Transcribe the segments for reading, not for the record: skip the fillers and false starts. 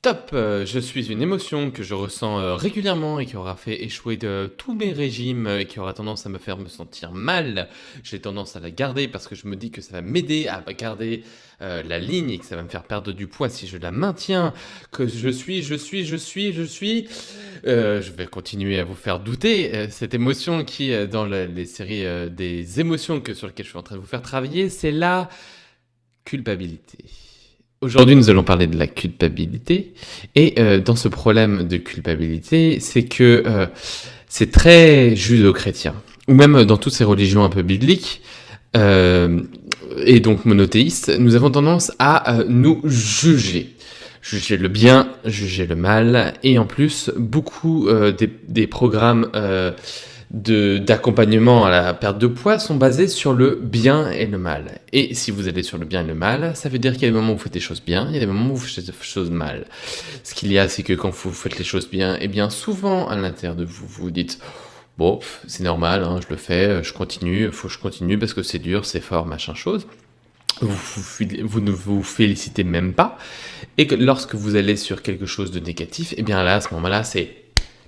Top, je suis une émotion que je ressens, régulièrement et qui aura fait échouer de tous mes régimes, et qui aura tendance à me faire me sentir mal. J'ai tendance à la garder parce que je me dis que ça va m'aider à garder, la ligne et que ça va me faire perdre du poids si je la maintiens. Que je vais continuer à vous faire douter, cette émotion qui, dans les séries, des émotions sur lesquelles je suis en train de vous faire travailler, c'est la culpabilité. Aujourd'hui, nous allons parler de la culpabilité et dans ce problème de culpabilité, c'est que c'est très judéo-chrétien, ou même dans toutes ces religions un peu bibliques, euh, et donc monothéistes, nous avons tendance à nous juger. Juger le bien, juger le mal, et en plus, beaucoup des programmes d'accompagnement à la perte de poids sont basés sur le bien et le mal. Et si vous allez sur le bien et le mal, ça veut dire qu'il y a des moments où vous faites des choses bien, il y a des moments où vous faites des choses mal. Ce qu'il y a, c'est que quand vous faites les choses bien, eh bien souvent à l'intérieur de vous, vous dites bon, c'est normal, hein, je le fais, je continue, faut que je continue parce que c'est dur, c'est fort, machin chose. Vous ne vous félicitez même pas. Et que lorsque vous allez sur quelque chose de négatif, eh bien là, à ce moment-là, c'est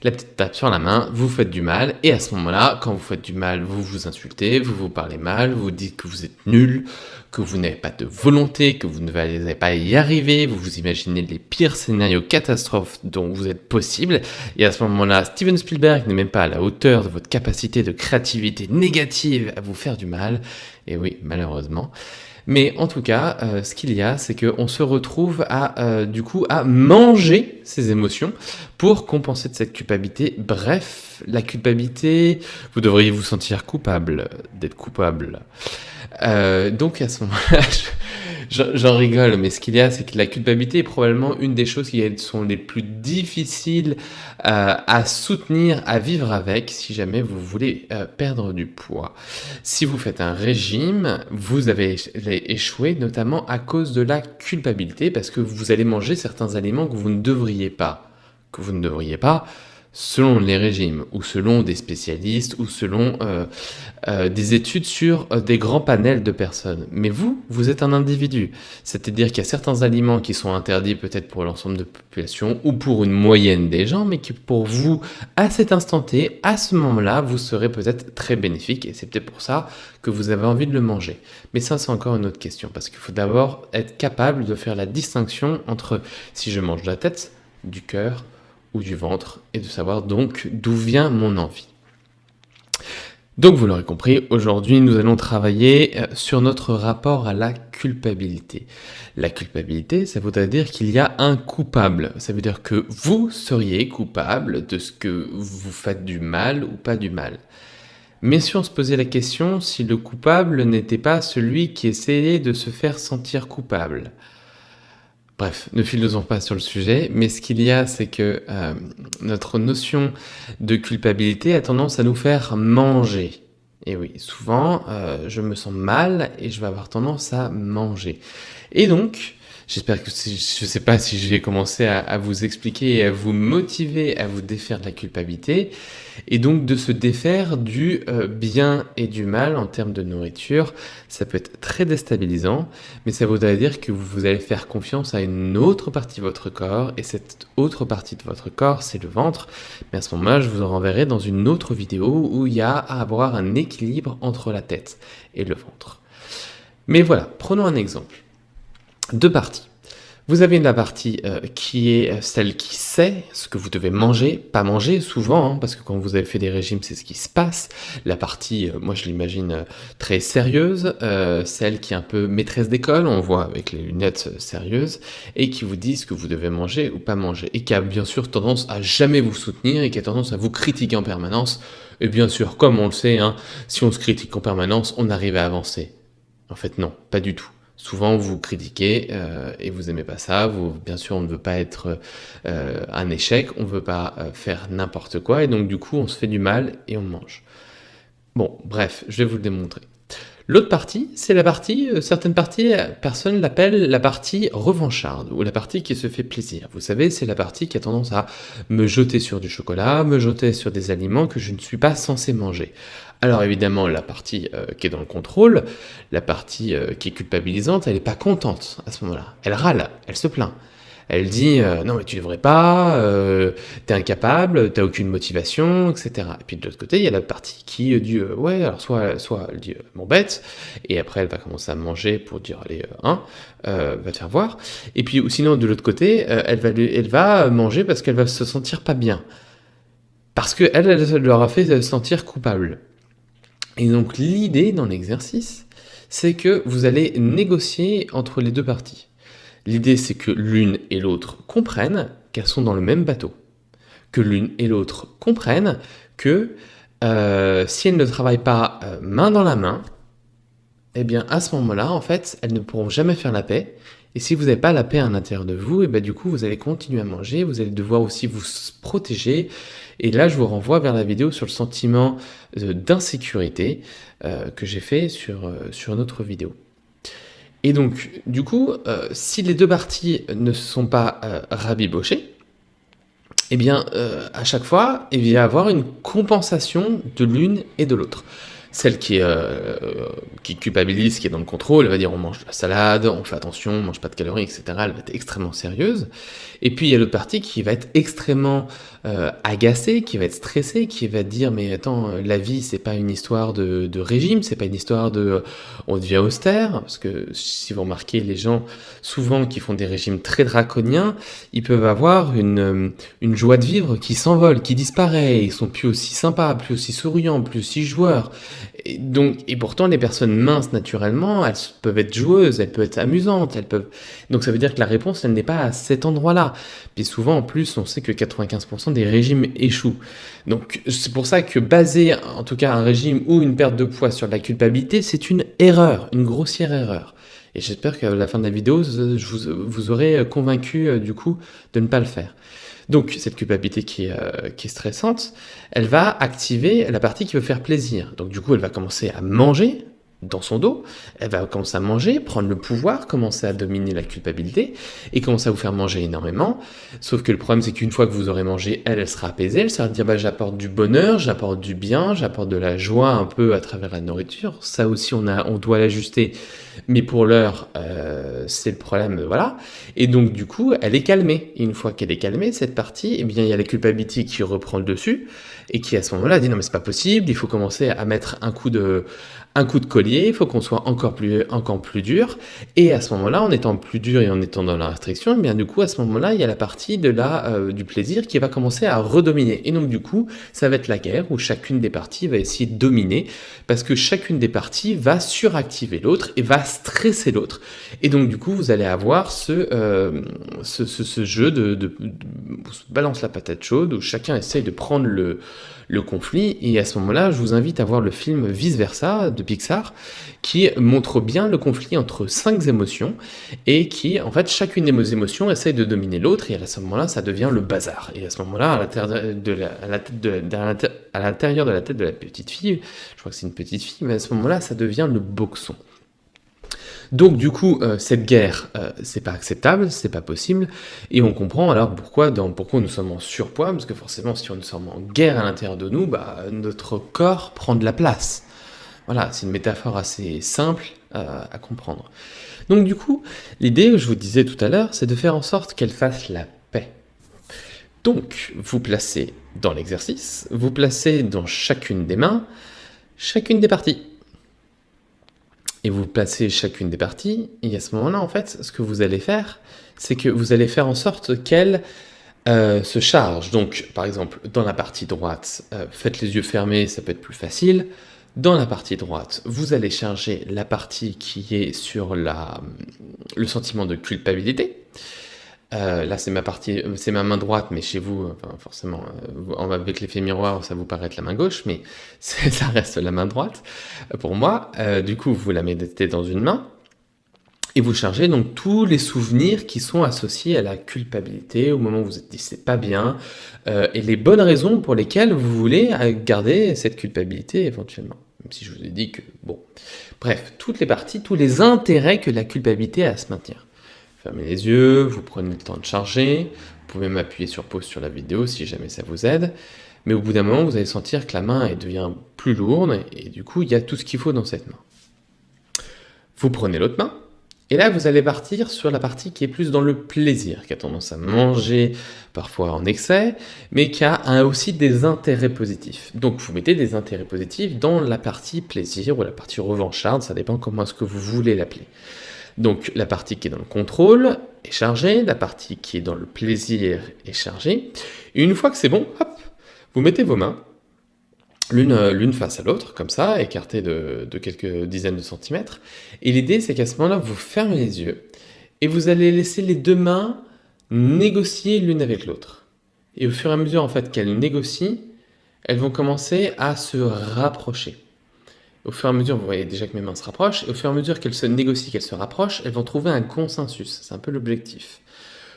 la petite tape sur la main, vous faites du mal, et à ce moment-là, quand vous faites du mal, vous vous insultez, vous vous parlez mal, vous dites que vous êtes nul, que vous n'avez pas de volonté, que vous ne allez pas y arriver, vous vous imaginez les pires scénarios catastrophes dont vous êtes possible, et à ce moment-là, Steven Spielberg n'est même pas à la hauteur de votre capacité de créativité négative à vous faire du mal, et oui, malheureusement. Mais en tout cas, ce qu'il y a, c'est qu'on se retrouve du coup, à manger ces émotions pour compenser de cette culpabilité. Bref, la culpabilité, vous devriez vous sentir coupable d'être coupable. Donc à ce moment-là, j'en rigole, mais ce qu'il y a, c'est que la culpabilité est probablement une des choses qui sont les plus difficiles à soutenir, à vivre avec, si jamais vous voulez perdre du poids. Si vous faites un régime, vous avez échoué notamment à cause de la culpabilité, parce que vous allez manger certains aliments que vous ne devriez pas. Que vous ne devriez pas, selon les régimes, ou selon des spécialistes, ou selon des études sur des grands panels de personnes. Mais vous êtes un individu. C'est-à-dire qu'il y a certains aliments qui sont interdits peut-être pour l'ensemble de la population, ou pour une moyenne des gens, mais qui pour vous, à cet instant T, à ce moment-là, vous serez peut-être très bénéfique, et c'est peut-être pour ça que vous avez envie de le manger. Mais ça, c'est encore une autre question, parce qu'il faut d'abord être capable de faire la distinction entre si je mange de la tête, du cœur, ou du ventre, et de savoir donc d'où vient mon envie. Donc vous l'aurez compris, aujourd'hui nous allons travailler sur notre rapport à la culpabilité. La culpabilité, ça voudrait dire qu'il y a un coupable. Ça veut dire que vous seriez coupable de ce que vous faites du mal ou pas du mal. Mais si on se posait la question si le coupable n'était pas celui qui essayait de se faire sentir coupable. Bref, ne philosophe pas sur le sujet, mais ce qu'il y a, c'est que notre notion de culpabilité a tendance à nous faire manger. Et oui, souvent, je me sens mal et je vais avoir tendance à manger. Et donc, j'espère que je ne sais pas si j'ai commencé à vous expliquer et à vous motiver à vous défaire de la culpabilité, et donc de se défaire du bien et du mal en termes de nourriture. Ça peut être très déstabilisant, mais ça voudrait dire que vous allez faire confiance à une autre partie de votre corps, et cette autre partie de votre corps, c'est le ventre. Mais à ce moment-là, je vous en renverrai dans une autre vidéo où il y a à avoir un équilibre entre la tête et le ventre. Mais voilà, prenons un exemple. Deux parties. Vous avez la partie qui est celle qui sait ce que vous devez manger, pas manger souvent, hein, parce que quand vous avez fait des régimes, c'est ce qui se passe. La partie, moi je l'imagine très sérieuse, celle qui est un peu maîtresse d'école, on voit avec les lunettes sérieuses, et qui vous dit ce que vous devez manger ou pas manger, et qui a bien sûr tendance à jamais vous soutenir, et qui a tendance à vous critiquer en permanence. Et bien sûr, comme on le sait, hein, si on se critique en permanence, on arrive à avancer. En fait non, pas du tout. Souvent, vous critiquez et vous aimez pas ça. Bien sûr, on ne veut pas être un échec, on ne veut pas faire n'importe quoi, et donc du coup, on se fait du mal et on mange. Bon, bref, je vais vous le démontrer. L'autre partie, c'est la partie, certaines parties, personne l'appelle la partie revancharde, ou la partie qui se fait plaisir. Vous savez, c'est la partie qui a tendance à me jeter sur du chocolat, me jeter sur des aliments que je ne suis pas censé manger. Alors évidemment, la partie qui est dans le contrôle, la partie qui est culpabilisante, elle n'est pas contente à ce moment-là. Elle râle, elle se plaint. Elle dit non mais tu devrais pas, t'es incapable, t'as aucune motivation, etc. Et puis de l'autre côté, il y a la partie qui dit ouais, alors soit elle dit m'embête, et après elle va commencer à manger pour dire allez, va te faire voir. Et puis ou sinon de l'autre côté, elle va manger parce qu'elle va se sentir pas bien. Parce qu'elle, elle leur a fait se sentir coupable. Et donc l'idée dans l'exercice, c'est que vous allez négocier entre les deux parties. L'idée, c'est que l'une et l'autre comprennent qu'elles sont dans le même bateau. Que l'une et l'autre comprennent que si elles ne travaillent pas main dans la main, eh bien à ce moment-là, en fait, elles ne pourront jamais faire la paix. Et si vous n'avez pas la paix à l'intérieur de vous, et bien du coup, vous allez continuer à manger, vous allez devoir aussi vous protéger. Et là, je vous renvoie vers la vidéo sur le sentiment d'insécurité que j'ai fait sur une autre vidéo. Et donc, du coup, si les deux parties ne se sont pas rabibochées, eh bien, à chaque fois, il va y avoir une compensation de l'une et de l'autre. Celle qui culpabilise, qui est dans le contrôle, elle va dire on mange de la salade, on fait attention, on mange pas de calories, etc. Elle va être extrêmement sérieuse. Et puis il y a l'autre partie qui va être extrêmement agacée, qui va être stressée, qui va dire mais attends, la vie c'est pas une histoire de régime, c'est pas une histoire de on devient austère, parce que si vous remarquez les gens souvent qui font des régimes très draconiens, ils peuvent avoir une joie de vivre qui s'envole, qui disparaît, ils sont plus aussi sympas, plus aussi souriants, plus aussi joueurs. Et pourtant, les personnes minces, naturellement, elles peuvent être joueuses, elles peuvent être amusantes, donc ça veut dire que la réponse, elle n'est pas à cet endroit-là. Puis souvent, en plus, on sait que 95% des régimes échouent. Donc c'est pour ça que baser, en tout cas, un régime ou une perte de poids sur la culpabilité, c'est une erreur, une grossière erreur. Et j'espère qu'à la fin de la vidéo, vous aurez convaincu, du coup, de ne pas le faire. Donc, cette culpabilité qui est stressante, elle va activer la partie qui veut faire plaisir. Donc, du coup, elle va commencer à manger dans son dos, elle va commencer à manger, prendre le pouvoir, commencer à dominer la culpabilité et commencer à vous faire manger énormément. Sauf que le problème, c'est qu'une fois que vous aurez mangé, elle sera apaisée, elle sera dire bah, j'apporte du bonheur, j'apporte du bien, j'apporte de la joie un peu à travers la nourriture. Ça aussi, on doit l'ajuster, mais pour l'heure, c'est le problème, voilà. Et donc, du coup, elle est calmée. Et une fois qu'elle est calmée, cette partie, eh bien, il y a la culpabilité qui reprend le dessus et qui, à ce moment-là, dit non, mais c'est pas possible, il faut commencer à mettre un coup de collier, il faut qu'on soit encore plus dur. Et à ce moment-là, en étant plus dur et en étant dans la restriction, eh bien, du coup, à ce moment-là, il y a la partie du plaisir qui va commencer à redominer. Et donc, du coup, ça va être la guerre où chacune des parties va essayer de dominer parce que chacune des parties va suractiver l'autre et va stresser l'autre. Et donc, du coup, vous allez avoir ce jeu de on se balance la patate chaude où chacun essaye de prendre le conflit. Et à ce moment-là, je vous invite à voir le film Vice Versa de Pixar qui montre bien le conflit entre 5 émotions et qui, en fait, chacune des émotions essaye de dominer l'autre et à ce moment-là, ça devient le bazar. Et à ce moment-là, à l'intérieur de la tête de la petite fille, je crois que c'est une petite fille, mais à ce moment-là, ça devient le boxon. Donc du coup, cette guerre, c'est pas acceptable, c'est pas possible, et on comprend alors pourquoi nous sommes en surpoids, parce que forcément, si nous sommes en guerre à l'intérieur de nous, bah, notre corps prend de la place. Voilà, c'est une métaphore assez simple à comprendre. Donc du coup, l'idée, je vous disais tout à l'heure, c'est de faire en sorte qu'elle fasse la paix. Donc, vous placez dans l'exercice, vous placez dans chacune des mains, chacune des parties. Et vous placez chacune des parties, et à ce moment-là, en fait, ce que vous allez faire, c'est que vous allez faire en sorte qu'elle se charge. Donc, par exemple, dans la partie droite, faites les yeux fermés, ça peut être plus facile. Dans la partie droite, vous allez charger la partie qui est sur le sentiment de culpabilité. Là, c'est ma main droite, mais chez vous, enfin, forcément, avec l'effet miroir, ça vous paraît être la main gauche, mais ça reste la main droite pour moi. Du coup, vous la mettez dans une main et vous chargez donc tous les souvenirs qui sont associés à la culpabilité au moment où vous vous êtes dit c'est pas bien et les bonnes raisons pour lesquelles vous voulez garder cette culpabilité éventuellement. Même si je vous ai dit que bon, bref, toutes les parties, tous les intérêts que la culpabilité a à se maintenir. Fermez les yeux, vous prenez le temps de charger, vous pouvez m'appuyer sur pause sur la vidéo si jamais ça vous aide, mais au bout d'un moment, vous allez sentir que la main elle devient plus lourde, et du coup, il y a tout ce qu'il faut dans cette main. Vous prenez l'autre main, Et là, vous allez partir sur la partie qui est plus dans le plaisir, qui a tendance à manger parfois en excès, mais qui a aussi des intérêts positifs. Donc, vous mettez des intérêts positifs dans la partie plaisir ou la partie revancharde, ça dépend comment est-ce que vous voulez l'appeler. Donc, la partie qui est dans le contrôle est chargée, la partie qui est dans le plaisir est chargée. Et une fois que c'est bon, hop, vous mettez vos mains l'une face à l'autre, comme ça, écartées de quelques dizaines de centimètres. Et l'idée, c'est qu'à ce moment-là, vous fermez les yeux et vous allez laisser les deux mains négocier l'une avec l'autre. Et au fur et à mesure, en fait, qu'elles négocient, elles vont commencer à se rapprocher. Au fur et à mesure, vous voyez déjà que mes mains se rapprochent, et au fur et à mesure qu'elles se négocient, qu'elles se rapprochent, elles vont trouver un consensus. C'est un peu l'objectif.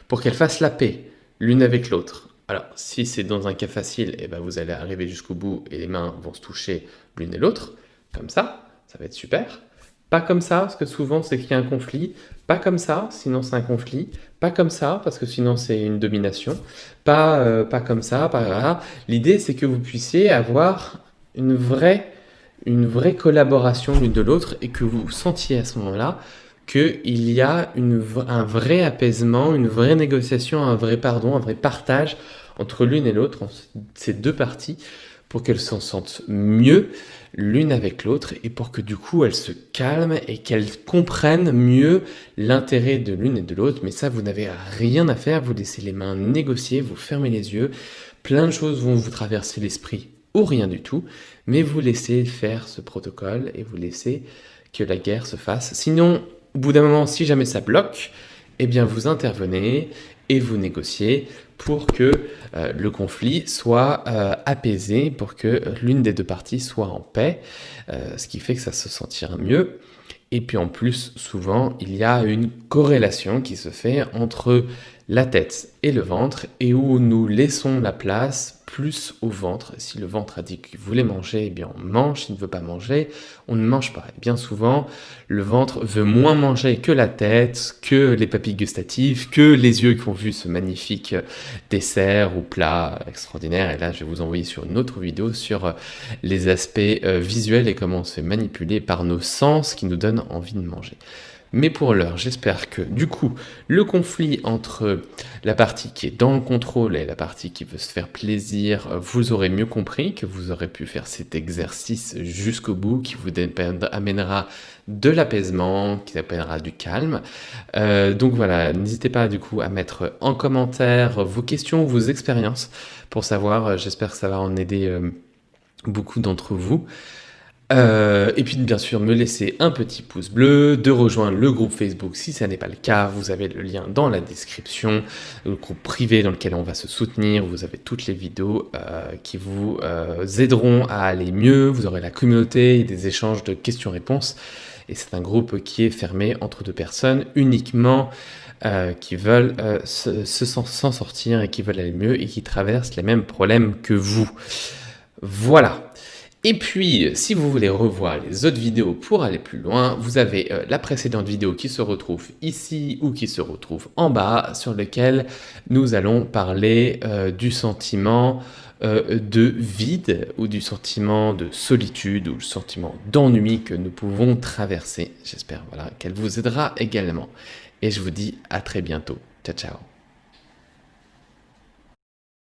Pour qu'elles fassent la paix, l'une avec l'autre. Alors, si c'est dans un cas facile, eh ben vous allez arriver jusqu'au bout et les mains vont se toucher l'une et l'autre, comme ça va être super. Pas comme ça, parce que souvent c'est qu'il y a un conflit. Pas comme ça, sinon c'est un conflit. Pas comme ça, parce que sinon c'est une domination. Pas comme ça, pas voilà. L'idée, c'est que vous puissiez avoir une vraie collaboration l'une de l'autre et que vous sentiez à ce moment-là qu'il y a un vrai apaisement, une vraie négociation, un vrai pardon, un vrai partage entre l'une et l'autre, ces deux parties, pour qu'elles s'en sentent mieux l'une avec l'autre et pour que du coup elles se calment et qu'elles comprennent mieux l'intérêt de l'une et de l'autre. Mais ça, vous n'avez rien à faire, vous laissez les mains négocier, vous fermez les yeux, plein de choses vont vous traverser l'esprit ou rien du tout, mais vous laissez faire ce protocole et vous laissez que la guerre se fasse. Sinon, au bout d'un moment, si jamais ça bloque, eh bien vous intervenez et vous négociez pour que le conflit soit apaisé, pour que l'une des deux parties soit en paix, ce qui fait que ça se sentira mieux. Et puis en plus, souvent, il y a une corrélation qui se fait entre la tête et le ventre, et où nous laissons la place plus au ventre. Si le ventre a dit qu'il voulait manger, eh bien on mange. S'il ne veut pas manger, on ne mange pas. Et bien souvent, le ventre veut moins manger que la tête, que les papilles gustatives, que les yeux qui ont vu ce magnifique dessert ou plat extraordinaire. Et là, je vais vous envoyer sur une autre vidéo sur les aspects visuels et comment on se fait manipuler par nos sens qui nous donnent envie de manger. Mais pour l'heure, j'espère que du coup, le conflit entre la partie qui est dans le contrôle et la partie qui veut se faire plaisir, vous aurez mieux compris, que vous aurez pu faire cet exercice jusqu'au bout, qui vous amènera de l'apaisement, qui amènera du calme. Donc voilà, n'hésitez pas du coup à mettre en commentaire vos questions, vos expériences, pour savoir, j'espère que ça va en aider beaucoup d'entre vous. Et puis bien sûr me laisser un petit pouce bleu, de rejoindre le groupe Facebook si ça n'est pas le cas, vous avez le lien dans la description, le groupe privé dans lequel on va se soutenir, vous avez toutes les vidéos qui vous aideront à aller mieux, vous aurez la communauté et des échanges de questions-réponses, et c'est un groupe qui est fermé entre deux personnes uniquement qui veulent s'en sortir et qui veulent aller mieux et qui traversent les mêmes problèmes que vous. Voilà. Et puis, si vous voulez revoir les autres vidéos pour aller plus loin, vous avez la précédente vidéo qui se retrouve ici ou qui se retrouve en bas, sur lequel nous allons parler du sentiment de vide ou du sentiment de solitude ou le sentiment d'ennui que nous pouvons traverser. J'espère voilà, qu'elle vous aidera également. Et je vous dis à très bientôt. Ciao, ciao.